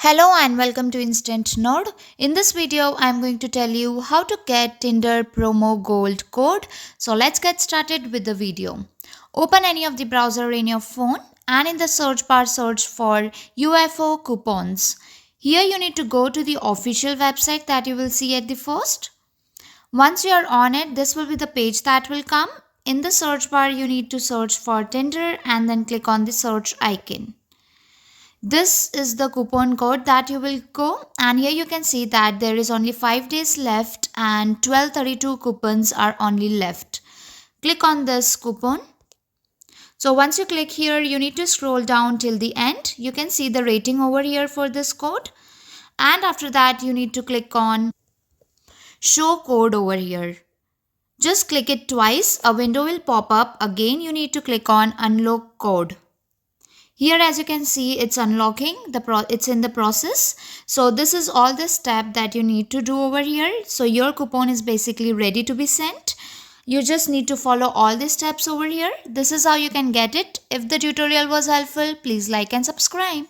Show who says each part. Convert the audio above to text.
Speaker 1: Hello and welcome to Instant Node. In this video, I'm going to tell you how to get Tinder promo gold code. So let's get started with the video. Open any of the browser in your phone and in the search bar search for UFO coupons. Here you need to go to the official website that you will see at the first. Once you are on it, this will be the page that will come. In the search bar, you need to search for Tinder and then click on the search icon. This is the coupon code that you will go, and here you can see that there is only 5 days left and 1232 coupons are only left. Click on this coupon. So once you click here, you need to scroll down till the end. You can see the rating over here for this code, and after that you need to click on show code over here. Just click it twice, a window will pop up. Again you need to click on unlock code. Here as you can see it's unlocking, it's in the process. So this is all the step that you need to do over here. So your coupon is basically ready to be sent. You just need to follow all the steps over here. This is how you can get it. If the tutorial was helpful, please like and subscribe.